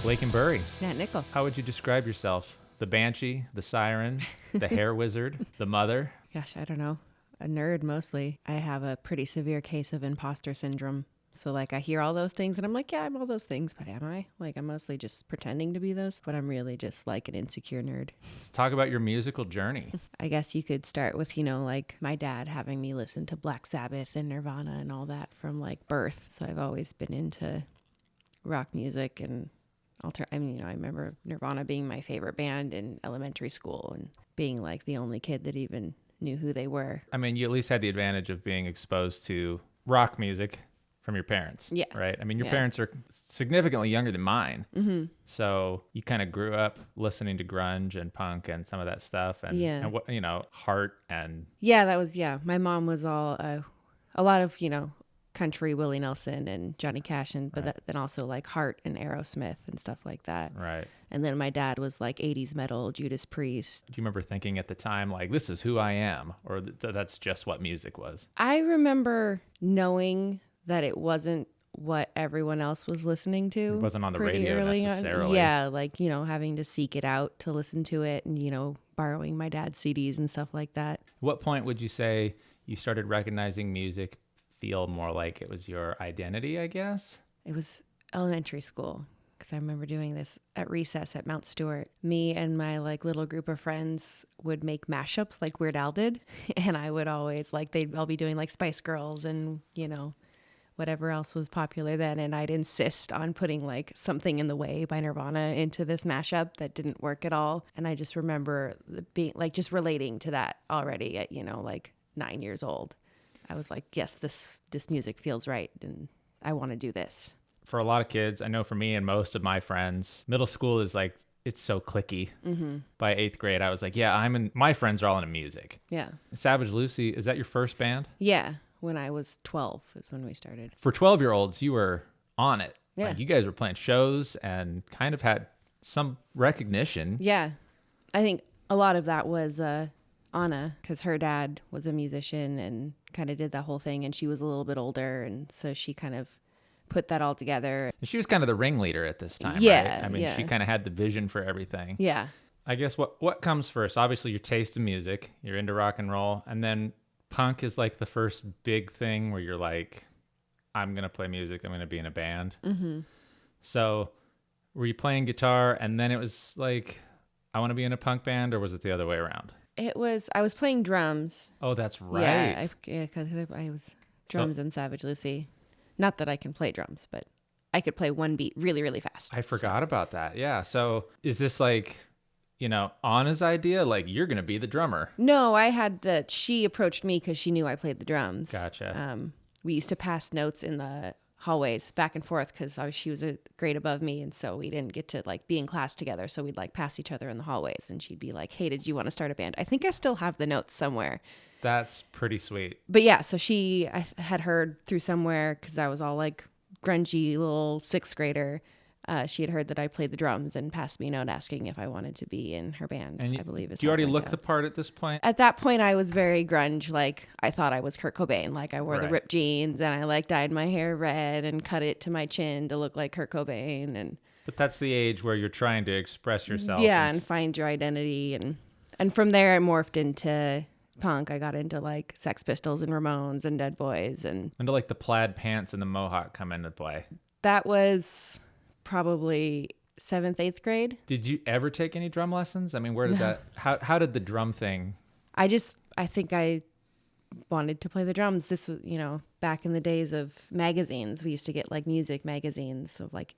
Lakyn Bury. Nat Nickel. How would you describe yourself? The banshee, the siren, the hair wizard, the mother? Gosh, I don't know. A nerd mostly. I have a pretty severe case of imposter syndrome. So like I hear all those things and I'm like, yeah, I'm all those things, but am I? Like I'm mostly just pretending to be those, but I'm really just like an insecure nerd. Let's talk about your musical journey. I guess you could start with, like my dad having me listen to Black Sabbath and Nirvana and all that from like birth. So I've always been into rock music and I remember Nirvana being my favorite band in elementary school and being like the only kid that even knew who they were. I mean, you at least had the advantage of being exposed to rock music from your parents. Yeah. Right? I mean, your parents are significantly younger than mine. Mm-hmm. So you kind of grew up listening to grunge and punk and some of that stuff. And what, Heart and... Yeah, my mom was all, a lot of, country, Willie Nelson and Johnny Cash, then also like Heart and Aerosmith and stuff like that. Right. And then my dad was like 80s metal, Judas Priest. Do you remember thinking at the time, like, this is who I am? Or that's just what music was? I remember knowing that it wasn't what everyone else was listening to. It wasn't on the radio necessarily. On. Yeah, like, having to seek it out to listen to it and, borrowing my dad's CDs and stuff like that. What point would you say you started recognizing music feel more like it was your identity, I guess? It was elementary school, because I remember doing this at recess at Mount Stewart. Me and my like little group of friends would make mashups like Weird Al did. And I would always they'd all be doing like Spice Girls and, whatever else was popular then. And I'd insist on putting like Something in the Way by Nirvana into this mashup that didn't work at all. And I just remember being like, just relating to that already at, like 9 years old. I was like, yes, this music feels right. And I want to do this. For a lot of kids, I know for me and most of my friends, middle school is like, it's so cliquey. Mm-hmm. By 8th grade, I was like, yeah, my friends are all into music. Yeah. Savage Lucy, is that your first band? Yeah. When I was 12 is when we started. For 12-year-olds, you were on it. Yeah. Like, you guys were playing shows and kind of had some recognition. Yeah. I think a lot of that was Anna, because her dad was a musician and kind of did that whole thing. And she was a little bit older. And so she kind of put that all together. And she was kind of the ringleader at this time, yeah, right? I mean, yeah. She kind of had the vision for everything. Yeah. I guess what comes first? Obviously, your taste in music. You're into rock and roll. And then punk is like the first big thing where you're like, I'm going to play music. I'm going to be in a band. Mm-hmm. So were you playing guitar and then it was like, I want to be in a punk band, or was it the other way around? I was playing drums. Oh, that's right. Yeah, because I was drums in Savage Lucy. Not that I can play drums, but I could play one beat really, really fast. I forgot about that. Yeah. So is this like, Anna's idea? Like, you're going to be the drummer? No, she approached me because she knew I played the drums. Gotcha. We used to pass notes in the hallways back and forth because she was a grade above me. And so we didn't get to like be in class together. So we'd like pass each other in the hallways and she'd be like, hey, did you want to start a band? I think I still have the notes somewhere. That's pretty sweet. But yeah, so I had heard through somewhere because I was all like grungy little 6th grader. She had heard that I played the drums and passed me a note asking if I wanted to be in her band, I believe. Do you already look the part at this point? At that point, I was very grunge. Like, I thought I was Kurt Cobain. Like, I wore the ripped jeans and I like dyed my hair red and cut it to my chin to look like Kurt Cobain. But that's the age where you're trying to express yourself. Yeah, and find your identity. And from there, I morphed into punk. I got into like Sex Pistols and Ramones and Dead Boys. And into like the plaid pants and the mohawk come into play. That was probably 7th, 8th grade. Did you ever take any drum lessons? I mean, where did that, how did the drum thing? I think I wanted to play the drums. This was, back in the days of magazines, we used to get like music magazines of like,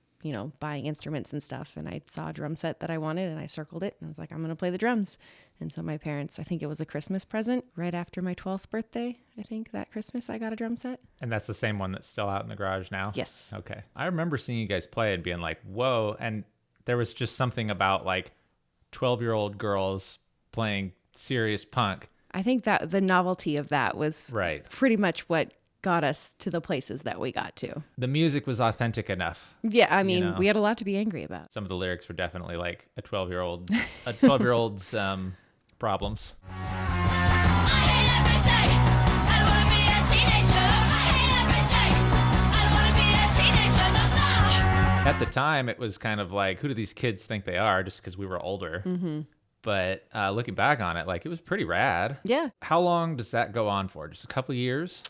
buying instruments and stuff. And I saw a drum set that I wanted and I circled it and I was like, I'm going to play the drums. And so my parents, I think it was a Christmas present right after my 12th birthday. I think that Christmas I got a drum set. And that's the same one that's still out in the garage now? Yes. Okay. I remember seeing you guys play and being like, whoa. And there was just something about like 12-year-old girls playing serious punk. I think that the novelty of that was pretty much what got us to the places that we got to. The music was authentic enough. Yeah, I mean, we had a lot to be angry about. Some of the lyrics were definitely like a 12-year-old's problems. At the time, it was kind of like, who do these kids think they are? Just because we were older. Mm-hmm. But looking back on it, like it was pretty rad. Yeah. How long does that go on for? Just a couple years?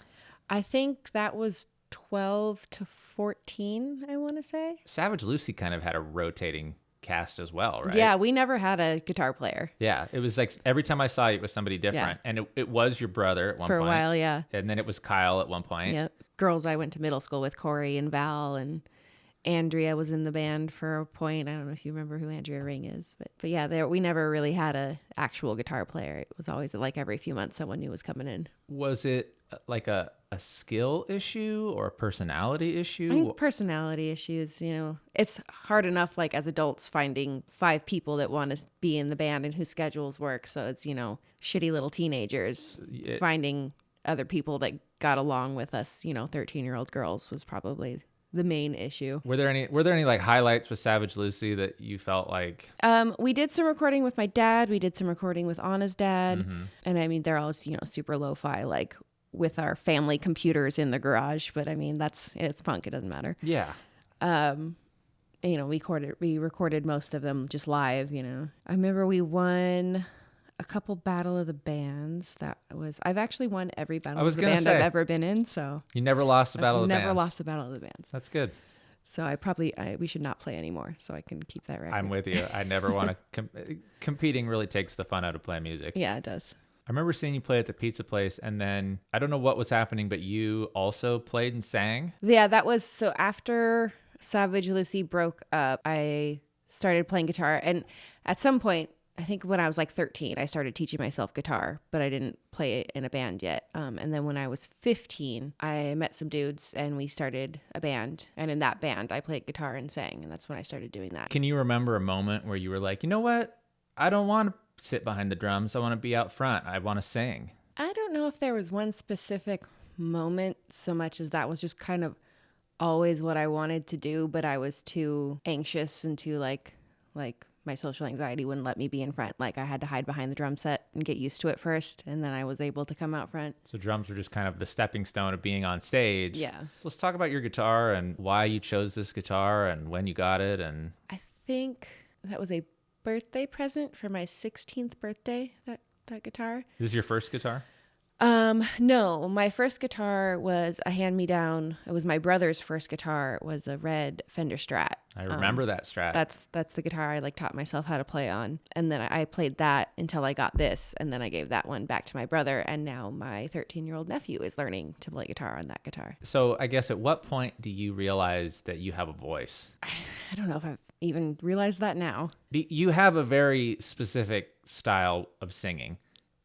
I think that was 12 to 14, I want to say. Savage Lucy kind of had a rotating cast as well, right? Yeah, we never had a guitar player. Yeah, it was like every time I saw you, it was somebody different. Yeah. And it was your brother at one For point. a while, yeah. And then it was Kyle at one point. Yep. Girls I went to middle school with, Corey and Val, and Andrea was in the band for a point. I don't know if you remember who Andrea Ring is, but yeah, we never really had a actual guitar player. It was always like every few months someone new was coming in. Was it like a skill issue or a personality issue? I think personality issues, it's hard enough like as adults finding 5 people that want to be in the band and whose schedules work. So it's, shitty little teenagers finding other people that got along with us, 13-year-old girls was probably the main issue. Were there any like highlights with Savage Lucy that you felt like? We did some recording with my dad. We did some recording with Anna's dad. Mm-hmm. And I mean, they're all, super lo-fi, like with our family computers in the garage. But I mean, it's punk. It doesn't matter. Yeah. We recorded most of them just live, I remember we won a couple Battle of the Bands. I've actually won every Battle of the Band I've ever been in. So you never lost a Battle of the Bands. Never lost a Battle of the Bands. That's good. So we should not play anymore so I can keep that record. I'm with you. I never want to, competing really takes the fun out of playing music. Yeah, it does. I remember seeing you play at the pizza place, and then I don't know what was happening, but you also played and sang. Yeah, that was so after Savage Lucy broke up, I started playing guitar. And at some point, I think when I was like 13, I started teaching myself guitar, but I didn't play it in a band yet. And then when I was 15, I met some dudes and we started a band. And in that band, I played guitar and sang. And that's when I started doing that. Can you remember a moment where you were like, you know what? I don't want to sit behind the drums. I want to be out front. I want to sing. I don't know if there was one specific moment so much as that was just kind of always what I wanted to do, but I was too anxious and too like my social anxiety wouldn't let me be in front. Like I had to hide behind the drum set and get used to it first, and then I was able to come out front. So drums were just kind of the stepping stone of being on stage. Yeah. Let's talk about your guitar and why you chose this guitar and when you got it. And I think that was a birthday present for my 16th birthday, that guitar. This is your first guitar? No, my first guitar was a hand-me-down. It was my brother's first guitar. It was a red Fender Strat. I remember that Strat. That's the guitar I taught myself how to play on. And then I played that until I got this, and then I gave that one back to my brother, and now my 13-year-old nephew is learning to play guitar on that guitar. So I guess at what point do you realize that you have a voice? I don't know if I've even realized that now. You have a very specific style of singing,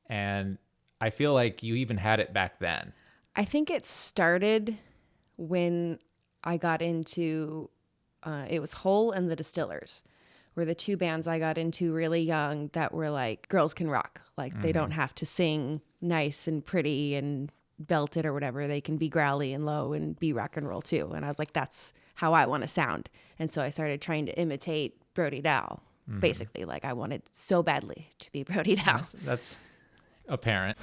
and I feel like you even had it back then. I think it started when I got into, it was Hole and the Distillers were the 2 bands I got into really young that were like, girls can rock. Like they don't have to sing nice and pretty and belted or whatever. They can be growly and low and be rock and roll too. And I was like, that's how I want to sound. And so I started trying to imitate Brody Dalle, basically. Like I wanted so badly to be Brody Dalle. That's apparent.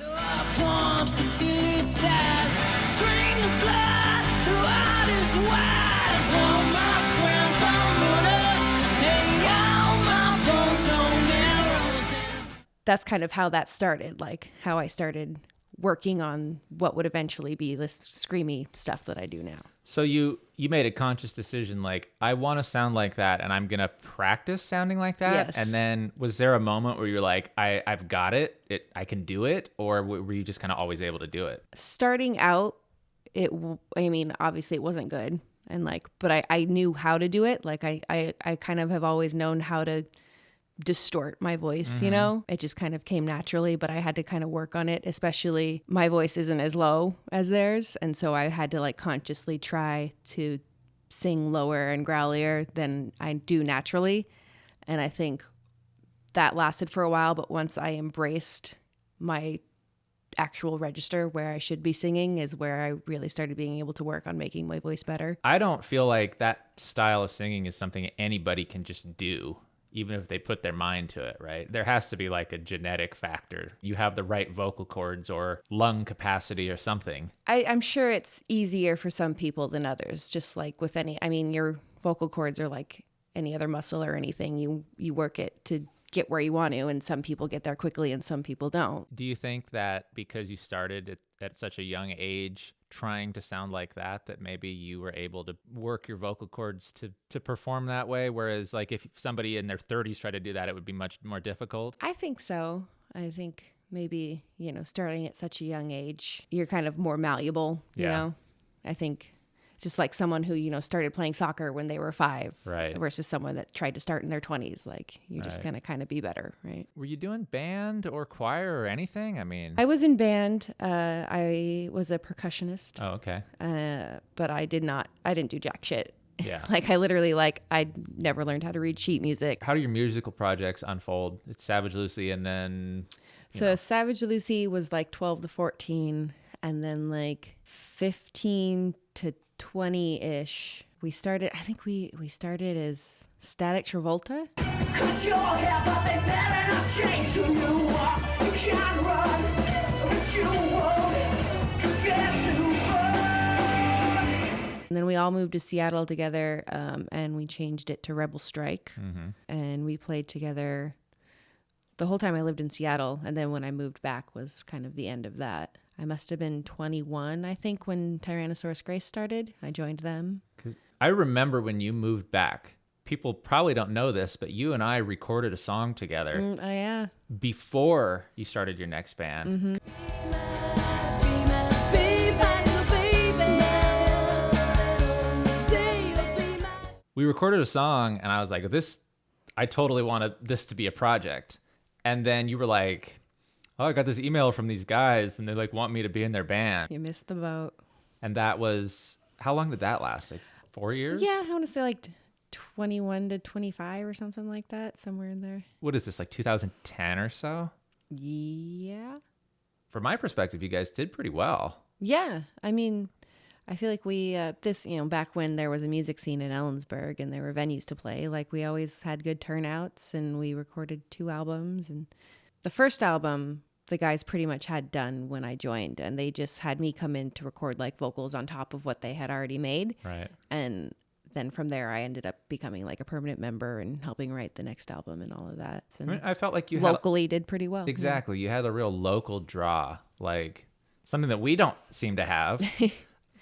That's kind of how that started, like how I started working on what would eventually be this screamy stuff that I do now. So you made a conscious decision, like, I want to sound like that, and I'm going to practice sounding like that? Yes. And then was there a moment where you're like, I've got it, I can do it? Or were you just kind of always able to do it? Starting out, obviously it wasn't good. And but I knew how to do it. Like I kind of have always known how to distort my voice, It just kind of came naturally, but I had to kind of work on it, especially my voice isn't as low as theirs. And so I had to consciously try to sing lower and growlier than I do naturally. And I think that lasted for a while, but once I embraced my actual register where I should be singing is where I really started being able to work on making my voice better. I don't feel like that style of singing is something anybody can just do. even if they put their mind to it, right? There has to be like a genetic factor. You have the right vocal cords or lung capacity or something. I'm sure it's easier for some people than others, just like with any, I mean, your vocal cords are like any other muscle or anything. You work it to get where you want to, and some people get there quickly and some people don't. Do you think that because you started at such a young age trying to sound like that maybe you were able to work your vocal cords to perform that way? Whereas like if somebody in their 30s tried to do that, it would be much more difficult? I think so. I think maybe, starting at such a young age, you're kind of more malleable, you know? I think just like someone who, started playing soccer when they were 5 Right. versus someone that tried to start in their 20s. Like, you're just going to kind of be better, right? Were you doing band or choir or anything? I mean, I was in band. I was a percussionist. oh, okay. But I didn't do jack shit. Yeah. Like, I literally, I never learned how to read sheet music. How do your musical projects unfold? It's Savage Lucy and then... So Savage Lucy was like 12 to 14, and then like 15 to 20-ish. We started, I think we started as Static Travolta. 'Cause you're here, but they better not change who you are. You can't run, but you won't get too far. And then we all moved to Seattle together, and we changed it to Rebel Strike. Mm-hmm. And we played together the whole time I lived in Seattle. And then when I moved back was kind of the end of that. I must have been 21, I think, when Tyrannosaurus Grace started. I joined them. I remember when you moved back. People probably don't know this, but you and I recorded a song together Oh, yeah. before you started your next band. Mm-hmm. We recorded a song, and I was like, I totally wanted this to be a project. And then you were like, oh, I got this email from these guys, and they like want me to be in their band. You missed the boat. And that was, how long did that last? Like 4 years? Yeah, I want to say like 21 to 25 or something like that, somewhere in there. What is this, like 2010 or so? Yeah. From my perspective, you guys did pretty well. Yeah. I mean, I feel like we, back when there was a music scene in Ellensburg and there were venues to play, like we always had good turnouts, and we recorded 2 albums. And the first album, the guys pretty much had done when I joined, and they just had me come in to record like vocals on top of what they had already made. Right. And then from there, I ended up becoming like a permanent member and helping write the next album and all of that. And I felt like you locally did pretty well. Exactly. You had a real local draw, like something that we don't seem to have.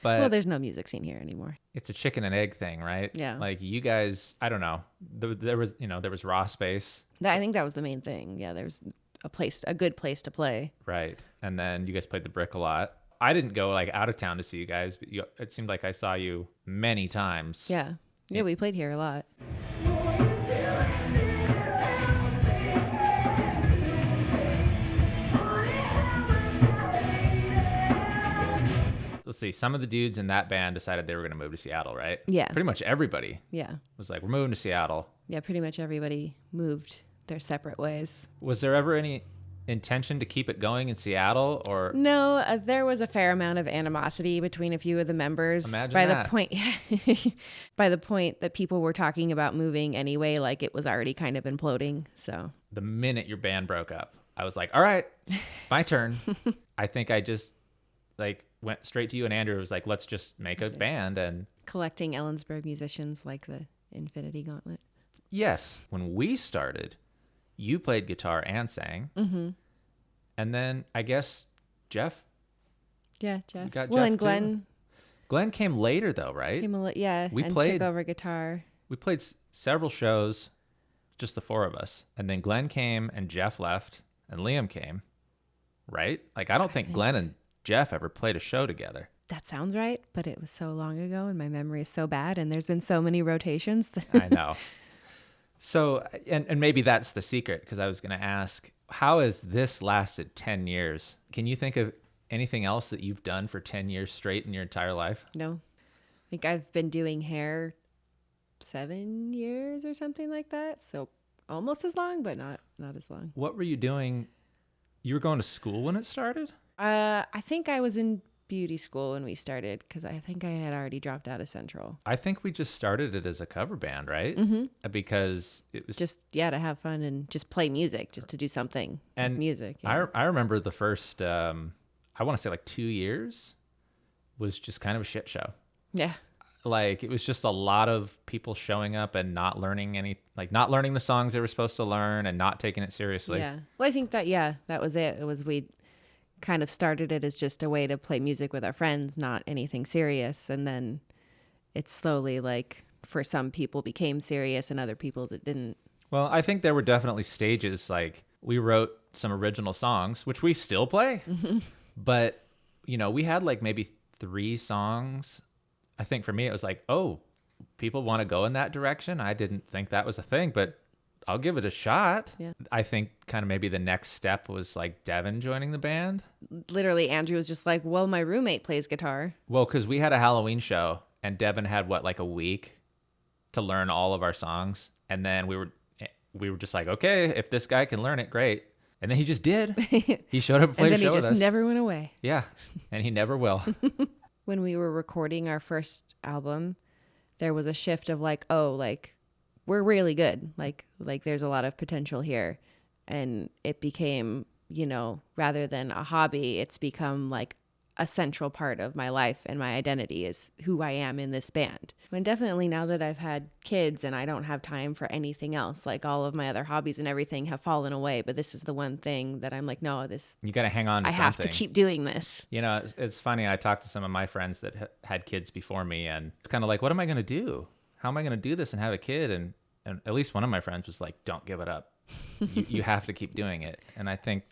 But well, there's no music scene here anymore. It's a chicken and egg thing, right? Yeah. Like you guys, I don't know. There was raw space. I think that was the main thing. Yeah, there's a good place to play. Right. And then you guys played the Brick a lot. I didn't go like out of town to see you guys, but it seemed like I saw you many times. Yeah. Yeah, we played here a lot. Let's see. Some of the dudes in that band decided they were going to move to Seattle, right? Yeah. Pretty much everybody Yeah. was like, we're moving to Seattle. Yeah, pretty much everybody moved their separate ways. Was there ever any intention to keep it going in Seattle, or No, there was a fair amount of animosity between a few of the members. Imagine by that. the point by the point that people were talking about moving anyway, like it was already kind of imploding. So the minute your band broke up, I was like, all right, my turn. I think I just like went straight to you and Andrew. It was like, let's just make a band. And collecting Ellensburg musicians like the Infinity Gauntlet. yes, when we started, you played guitar and sang. Mm-hmm. And then I guess Jeff. Yeah, Jeff. You got well, Jeff and too? Glenn Glenn came later though, right? came took over guitar. We played several shows, just the 4 of us. And then Glenn came and Jeff left and Liam came, right? Like, I don't think Glenn and Jeff ever played a show together. That sounds right, but it was so long ago and my memory is so bad, and there's been so many rotations. I know. So, and maybe that's the secret, because I was going to ask, how has this lasted 10 years? Can you think of anything else that you've done for 10 years straight in your entire life? No. I think I've been doing hair 7 years or something like that. So almost as long, but not as long. What were you doing? You were going to school when it started? I think I was in beauty school when we started because I think I had already dropped out of Central. I think we just started it as a cover band, right? Because it was Just, yeah, to have fun and just play music, just to do something with music. Yeah. I remember the first, I want to say like 2 years was just kind of a shit show. Yeah. Like it was just a lot of people showing up and not learning not learning the songs they were supposed to learn and not taking it seriously. Yeah. Well, I think that was it. It was, we kind of started it as just a way to play music with our friends, not anything serious. And then it slowly, like, for some people became serious and other people's it didn't. Well, I think there were definitely stages. Like we wrote some original songs, which we still play, but we had like maybe 3 songs. I think for me, it was like, oh, people want to go in that direction. I didn't think that was a thing, but I'll give it a shot. Yeah. I think kind of maybe the next step was like Devin joining the band. Literally, Andrew was just like, well, my roommate plays guitar. Well, because we had a Halloween show and Devin had like a week to learn all of our songs. And then we were just like, okay, if this guy can learn it, great. And then he just did. He showed up and played a show with us. And then he just never went away. Yeah, and he never will. When we were recording our first album, there was a shift of like, oh, like we're really good. Like there's a lot of potential here. And it became, rather than a hobby, it's become like a central part of my life and my identity is who I am in this band. And definitely now that I've had kids and I don't have time for anything else, like all of my other hobbies and everything have fallen away. But this is the one thing that I'm like, no, you got to hang on to something. I have to keep doing this. It's funny. I talked to some of my friends that had kids before me and it's kind of like, what am I going to do? How am I going to do this and have a kid? And at least one of my friends was like, don't give it up. you have to keep doing it. And I think,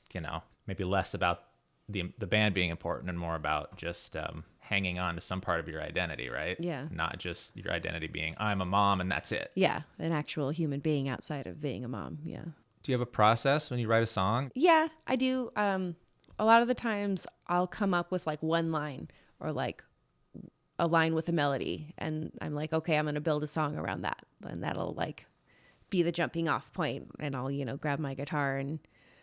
maybe less about the band being important and more about just hanging on to some part of your identity, right? Yeah. Not just your identity being, I'm a mom and that's it. Yeah. An actual human being outside of being a mom. Yeah. Do you have a process when you write a song? Yeah, I do. A lot of the times I'll come up with like one line or like a line with a melody. And I'm like, okay, I'm going to build a song around that. And that'll like be the jumping off point. And I'll, grab my guitar and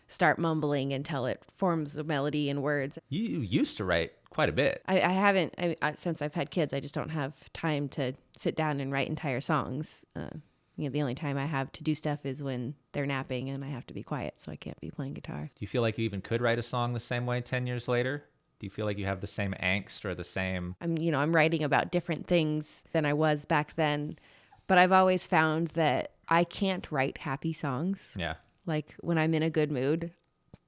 start mumbling until it forms a melody and words. You used to write quite a bit. I haven't, since I've had kids, I just don't have time to sit down and write entire songs. The only time I have to do stuff is when they're napping and I have to be quiet, so I can't be playing guitar. Do you feel like you even could write a song the same way 10 years later? Do you feel like you have the same angst or the same... I'm writing about different things than I was back then, but I've always found that I can't write happy songs. Yeah. Like when I'm in a good mood,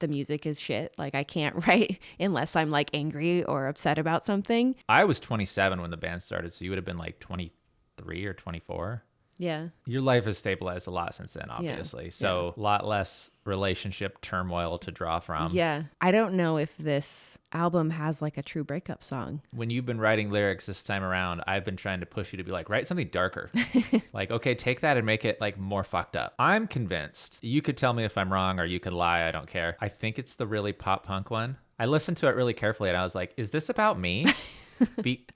the music is shit. Like I can't write unless I'm like angry or upset about something. I was 27 when the band started, so you would have been like 23 or 24. Yeah. Your life has stabilized a lot since then, obviously. Yeah. So a lot less relationship turmoil to draw from. Yeah. I don't know if this album has like a true breakup song. When you've been writing lyrics this time around, I've been trying to push you to be like, write something darker. Like, okay, take that and make it like more fucked up. I'm convinced. You could tell me if I'm wrong or you could lie. I don't care. I think it's the really pop punk one. I listened to it really carefully and I was like, is this about me?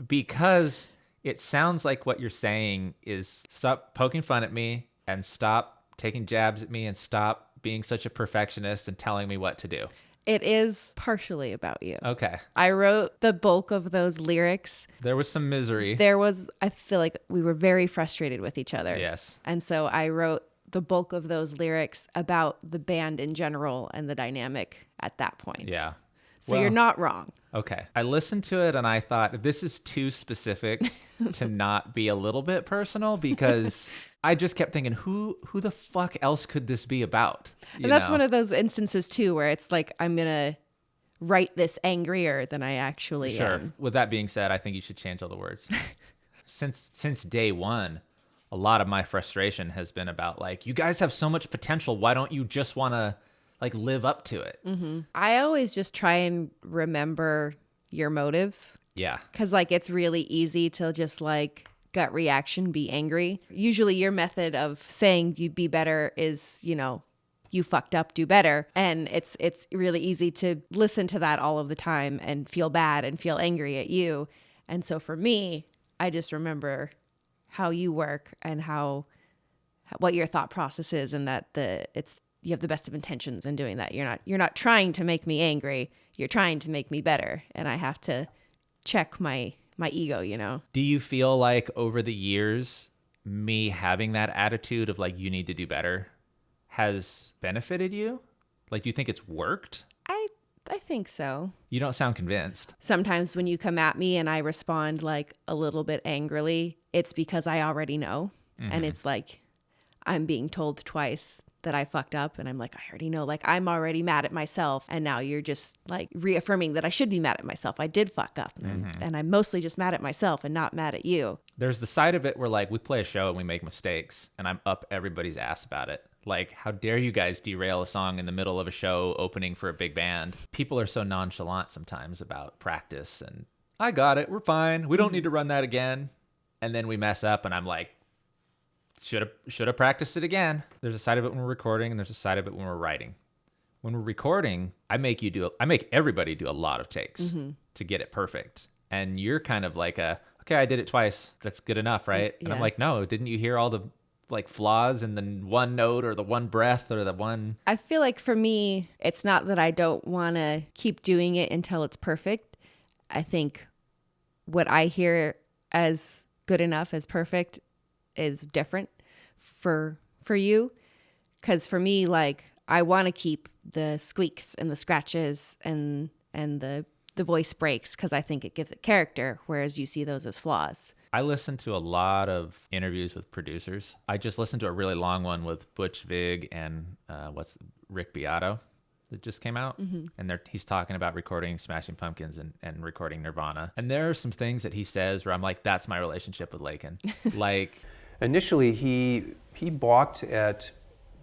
Because it sounds like what you're saying is stop poking fun at me and stop taking jabs at me and stop being such a perfectionist and telling me what to do. It is partially about you. Okay. I wrote the bulk of those lyrics. There was some misery. I feel like we were very frustrated with each other. Yes. And so I wrote the bulk of those lyrics about the band in general and the dynamic at that point. Yeah. So you're not wrong. Okay. I listened to it and I thought this is too specific to not be a little bit personal because I just kept thinking, who the fuck else could this be about? And that's one of those instances too where it's like, I'm going to write this angrier than I actually am. With that being said, I think you should change all the words. Since day one, a lot of my frustration has been about like, you guys have so much potential. Why don't you just want to like live up to it? Mm-hmm. I always just try and remember your motives. Yeah. Because like it's really easy to just like gut reaction be angry. Usually your method of saying you'd be better is, you fucked up, do better. And it's really easy to listen to that all of the time and feel bad and feel angry at you. And so for me, I just remember how you work and what your thought process is, and that you have the best of intentions in doing that. You're not trying to make me angry. You're trying to make me better. And I have to check my ego, you know? Do you feel like over the years, me having that attitude of like, you need to do better has benefited you? Like, do you think it's worked? I think so. You don't sound convinced. Sometimes when you come at me and I respond like a little bit angrily, it's because I already know. And it's like I'm being told twice that I fucked up, and I'm like, I already know. Like, I'm already mad at myself, and now you're just like reaffirming that I should be mad at myself. I did fuck up, and I'm mostly just mad at myself and not mad at you. There's the side of it where like we play a show and we make mistakes, and I'm up everybody's ass about it. Like, how dare you guys derail a song in the middle of a show opening for a big band? People are so nonchalant sometimes about practice, and I got it. We're fine. We don't need to run that again. And then we mess up, and I'm like, should have practiced it again. There's a side of it when we're recording, and there's a side of it when we're writing. When we're recording, I make everybody do a lot of takes to get it perfect. And you're kind of like okay, I did it twice. That's good enough, right? Yeah. And I'm like, no, didn't you hear all the like flaws in the one note or the one breath or the one? I feel like for me, it's not that I don't want to keep doing it until it's perfect. I think what I hear as good enough, as perfect, is different for you. Because for me, like, I want to keep the squeaks and the scratches and the voice breaks because I think it gives it character, whereas you see those as flaws. I listen to a lot of interviews with producers. I just listened to a really long one with Butch Vig and Rick Beato that just came out. And he's talking about recording Smashing Pumpkins and recording Nirvana. And there are some things that he says where I'm like, that's my relationship with Lakyn. Like, initially he balked at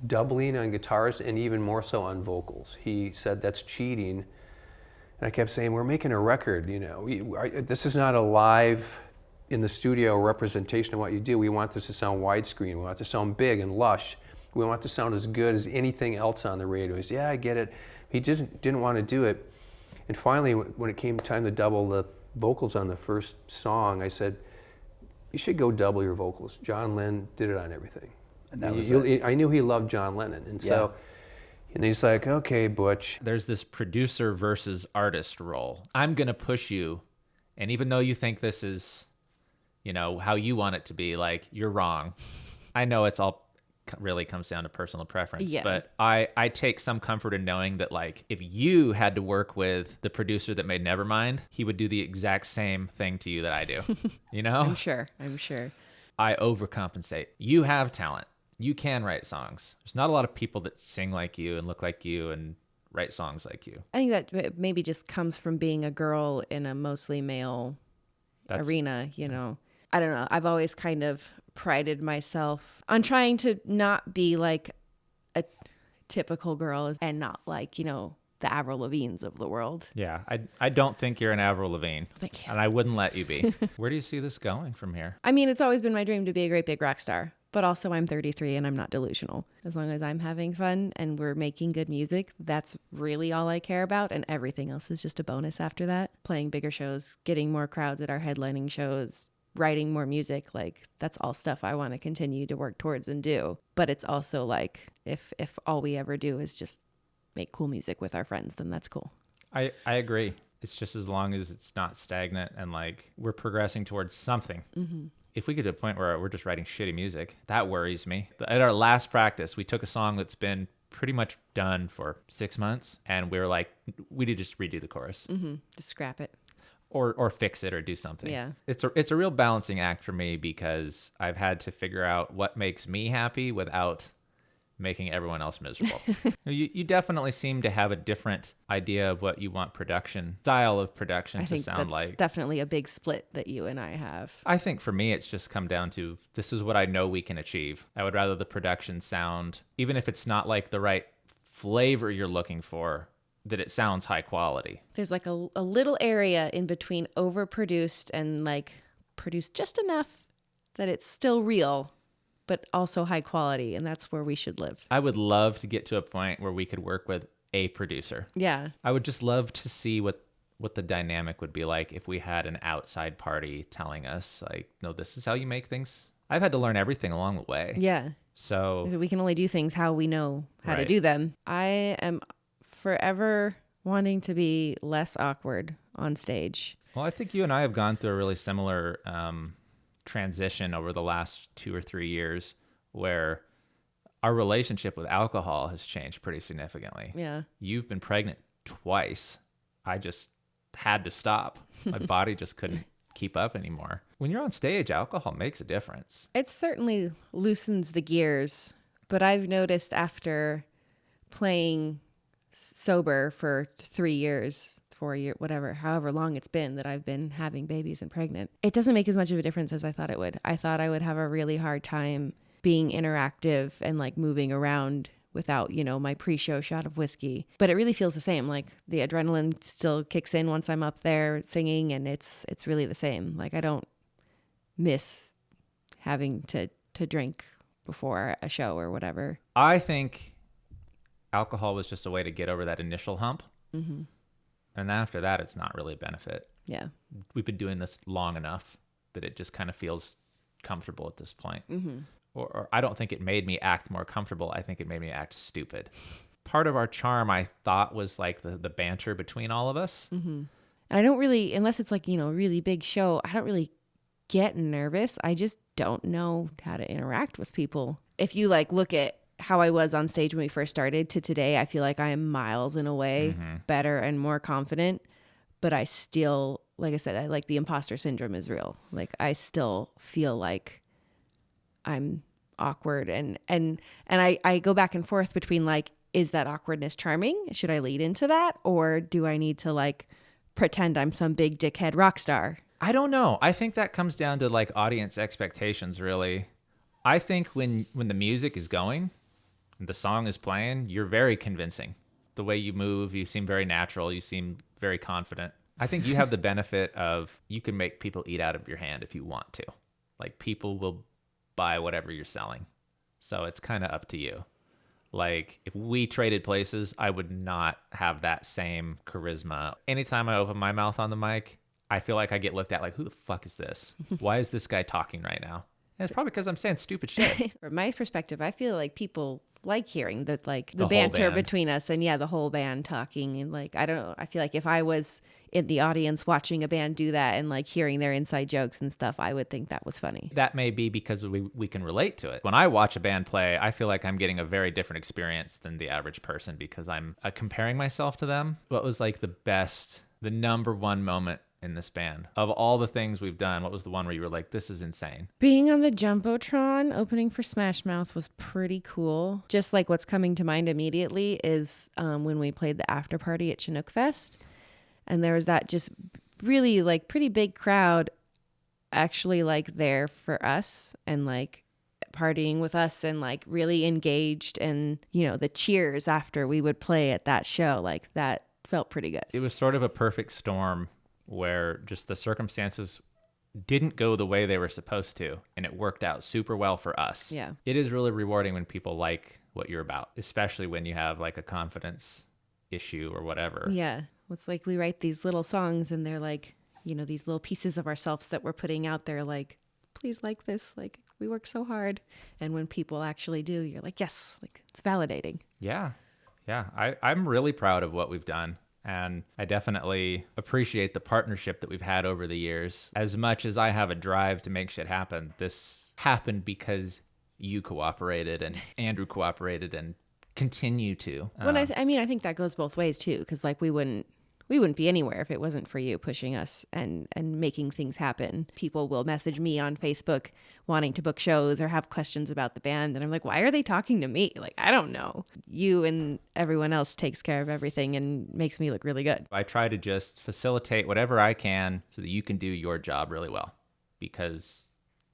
doubling on guitars and even more so on vocals. He said that's cheating. And I kept saying, we're making a record, you know. This is not a live in the studio representation of what you do. We want this to sound widescreen. We want it to sound big and lush. We want it to sound as good as anything else on the radio. He said, yeah, I get it. He just didn't want to do it. And finally, when it came time to double the vocals on the first song, I said, you should go double your vocals. John Lennon did it on everything. And that was I knew he loved John Lennon. And so, and he's like, okay, Butch. There's this producer versus artist role. I'm going to push you. And even though you think this is, you know, how you want it to be, like, you're wrong. I know it's all really comes down to personal preference, but I take some comfort in knowing that, like, if you had to work with the producer that made Nevermind, he would do the exact same thing to you that I do. You know? I'm sure. I overcompensate. You have talent. You can write songs. There's not a lot of people that sing like you and look like you and write songs like you. I think that maybe just comes from being a girl in a mostly male arena, you know. I don't know. I've always kind of prided myself on trying to not be like a typical girl and not like, you know, the Avril Lavignes of the world. Yeah, I don't think you're an Avril Lavigne. Thank you. And I wouldn't let you be. Where do you see this going from here? I mean, it's always been my dream to be a great big rock star, but also I'm 33 and I'm not delusional. As long as I'm having fun and we're making good music, that's really all I care about, and everything else is just a bonus after that. Playing bigger shows, getting more crowds at our headlining shows, writing more music, like, that's all stuff I want to continue to work towards and do. But it's also like, if all we ever do is just make cool music with our friends, then that's cool. I agree. It's just as long as it's not stagnant and like we're progressing towards something. If we get to a point where we're just writing shitty music, that worries me. At our last practice, we took a song that's been pretty much done for 6 months, and we were like, we did just redo the chorus. Just scrap it. Or fix it or do something. Yeah. It's a real balancing act for me because I've had to figure out what makes me happy without making everyone else miserable. You definitely seem to have a different idea of what you want style of production to sound like. I think that's definitely a big split that you and I have. I think for me, it's just come down to, this is what I know we can achieve. I would rather the production sound, even if it's not like the right flavor you're looking for, that it sounds high quality. There's like a little area in between overproduced and like produced just enough that it's still real, but also high quality. And that's where we should live. I would love to get to a point where we could work with a producer. Yeah. I would just love to see what the dynamic would be like if we had an outside party telling us, like, no, this is how you make things. I've had to learn everything along the way. Yeah. So we can only do things how we know how to do them. I am forever wanting to be less awkward on stage. Well, I think you and I have gone through a really similar transition over the last 2 or 3 years where our relationship with alcohol has changed pretty significantly. Yeah. You've been pregnant twice. I just had to stop. My body just couldn't keep up anymore. When you're on stage, alcohol makes a difference. It certainly loosens the gears, but I've noticed after playing sober for 3 years, 4 years, whatever, however long it's been that I've been having babies and pregnant, it doesn't make as much of a difference as I thought it would. I thought I would have a really hard time being interactive and like moving around without, my pre-show shot of whiskey. But it really feels the same. Like the adrenaline still kicks in once I'm up there singing, and it's really the same. Like I don't miss having to drink before a show or whatever. I think alcohol was just a way to get over that initial hump. Mm-hmm. And after that, it's not really a benefit. Yeah. We've been doing this long enough that it just kind of feels comfortable at this point. Mm-hmm. Or I don't think it made me act more comfortable. I think it made me act stupid. Part of our charm, I thought, was like the banter between all of us. Mm-hmm. And I don't really, unless it's like, a really big show, I don't really get nervous. I just don't know how to interact with people. If you like look at how I was on stage when we first started to today, I feel like I am miles and away better and more confident. But I still, like I said, like the imposter syndrome is real. Like I still feel like I'm awkward and I go back and forth between like, is that awkwardness charming? Should I lead into that? Or do I need to like pretend I'm some big dickhead rock star? I don't know. I think that comes down to like audience expectations, really. I think when the music is going, the song is playing, you're very convincing. The way you move, you seem very natural. You seem very confident. I think you have the benefit of you can make people eat out of your hand if you want to. Like people will buy whatever you're selling. So it's kind of up to you. Like if we traded places, I would not have that same charisma. Anytime I open my mouth on the mic, I feel like I get looked at like, who the fuck is this? Why is this guy talking right now? And it's probably because I'm saying stupid shit. From my perspective, I feel like people like hearing that, like the whole banter band. between us, and the whole band talking, and like I don't know. I feel like if I was in the audience watching a band do that and like hearing their inside jokes and stuff, I would think that was funny. That may be because we can relate to it. When I watch a band play, I feel like I'm getting a very different experience than the average person because I'm comparing myself to them. What was like the number one moment in this band? Of all the things we've done, what was the one where you were like, this is insane? Being on the Jumbotron opening for Smash Mouth was pretty cool. Just like what's coming to mind immediately is when we played the after party at Chinook Fest. And there was that just really like pretty big crowd actually like there for us and like partying with us and like really engaged. And, the cheers after we would play at that show, like that felt pretty good. It was sort of a perfect storm where just the circumstances didn't go the way they were supposed to, and it worked out super well for us. Yeah. It is really rewarding when people like what you're about, especially when you have like a confidence issue or whatever. Yeah. It's like we write these little songs and they're like, these little pieces of ourselves that we're putting out there, like, please like this. Like, we work so hard. And when people actually do, you're like, yes, like it's validating. Yeah. Yeah. I'm really proud of what we've done. And I definitely appreciate the partnership that we've had over the years. As much as I have a drive to make shit happen, this happened because you cooperated and Andrew cooperated and continue to. Well, I think that goes both ways too, because like we wouldn't be anywhere if it wasn't for you pushing us and making things happen. People will message me on Facebook wanting to book shows or have questions about the band. And I'm like, why are they talking to me? Like, I don't know. You and everyone else takes care of everything and makes me look really good. I try to just facilitate whatever I can so that you can do your job really well, because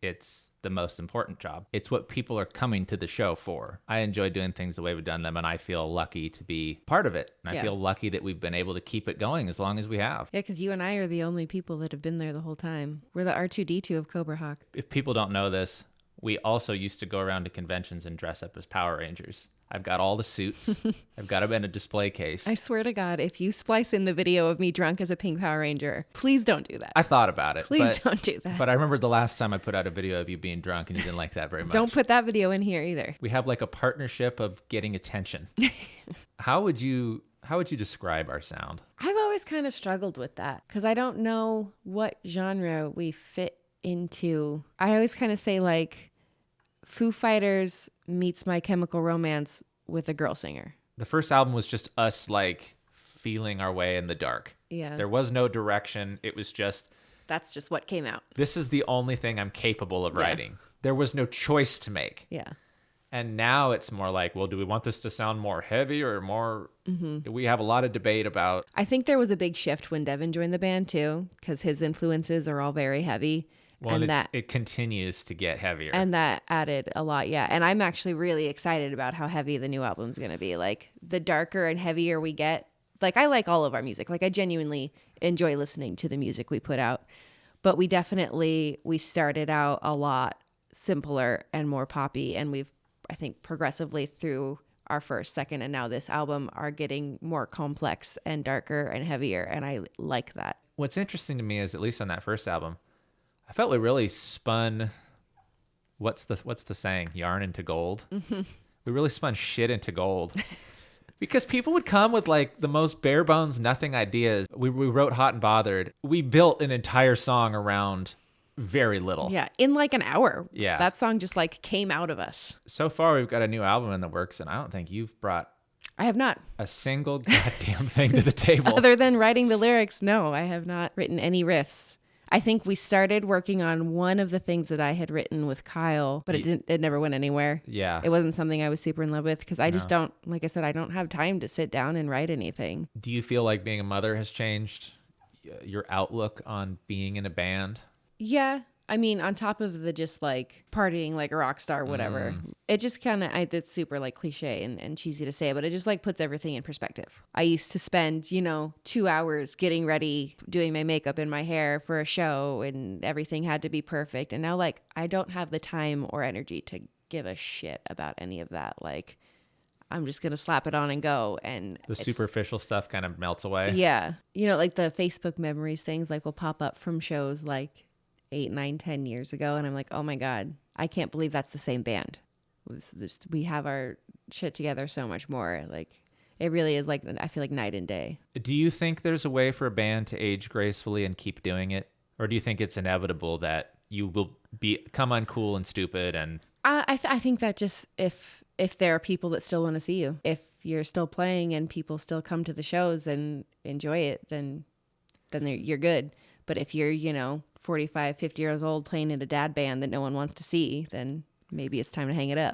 it's the most important job. It's what people are coming to the show for. I enjoy doing things the way we've done them, and I feel lucky to be part of it. And I feel lucky that we've been able to keep it going as long as we have. Yeah, because you and I are the only people that have been there the whole time. We're the R2-D2 of Cobrahawk. If people don't know this, we also used to go around to conventions and dress up as Power Rangers. I've got all the suits. I've got them in a display case. I swear to God, if you splice in the video of me drunk as a pink Power Ranger, please don't do that. I thought about it. Please don't do that. But I remember the last time I put out a video of you being drunk and you didn't like that very much. Don't put that video in here either. We have like a partnership of getting attention. How would you describe our sound? I've always always kind of struggled with that because I don't know what genre we fit into. I always kind of say like Foo Fighters meets My Chemical Romance with a girl singer. The first album was just us like feeling our way in the dark. Yeah. There was no direction. It was just, That's just what came out. this is the only thing I'm capable of writing. There was no choice to make. Yeah. And now it's more like, well, do we want this to sound more heavy or more? We have a lot of debate about. I think there was a big shift when Devin joined the band too, because his influences are all very heavy. Well, and and it continues to get heavier. And that added a lot, yeah. And I'm actually really excited about how heavy the new album's going to be. Like, the darker and heavier we get, like, I like all of our music. Like, I genuinely enjoy listening to the music we put out. But we started out a lot simpler and more poppy. And we've, I think, progressively through our first, second, and now this album are getting more complex and darker and heavier. And I like that. What's interesting to me is, at least on that first album, I felt we really spun, what's the saying? Yarn into gold. We really spun shit into gold. Because people would come with like the most bare bones, nothing ideas. We wrote Hot and Bothered. We built an entire song around very little. Yeah, in like an hour. Yeah. That song just like came out of us. So far, we've got a new album in the works, and I don't think you've brought I have not. a single goddamn thing to the table. Other than writing the lyrics, no, I have not written any riffs. I think we started working on one of the things that I had written with Kyle, but it never went anywhere. Yeah. It wasn't something I was super in love with because I just don't, like I said, I don't have time to sit down and write anything. Do you feel like being a mother has changed your outlook on being in a band? Yeah. I mean, on top of the just like partying like a rock star, whatever, it just kind of, it's super like cliche and cheesy to say, but it just like puts everything in perspective. I used to spend, 2 hours getting ready, doing my makeup and my hair for a show, and everything had to be perfect. And now like, I don't have the time or energy to give a shit about any of that. Like, I'm just going to slap it on and go. And The superficial stuff kind of melts away. Yeah. Like the Facebook memories things like will pop up from shows like 8, 9, 10 years ago. And I'm like, oh my God, I can't believe that's the same band. We have our shit together so much more. Like, it really is like, I feel like night and day. Do you think there's a way for a band to age gracefully and keep doing it? Or do you think it's inevitable that you will become uncool and stupid? And I think that just if there are people that still want to see you, if you're still playing and people still come to the shows and enjoy it, then you're good. But if you're, 45, 50 years old playing in a dad band that no one wants to see, then maybe it's time to hang it up.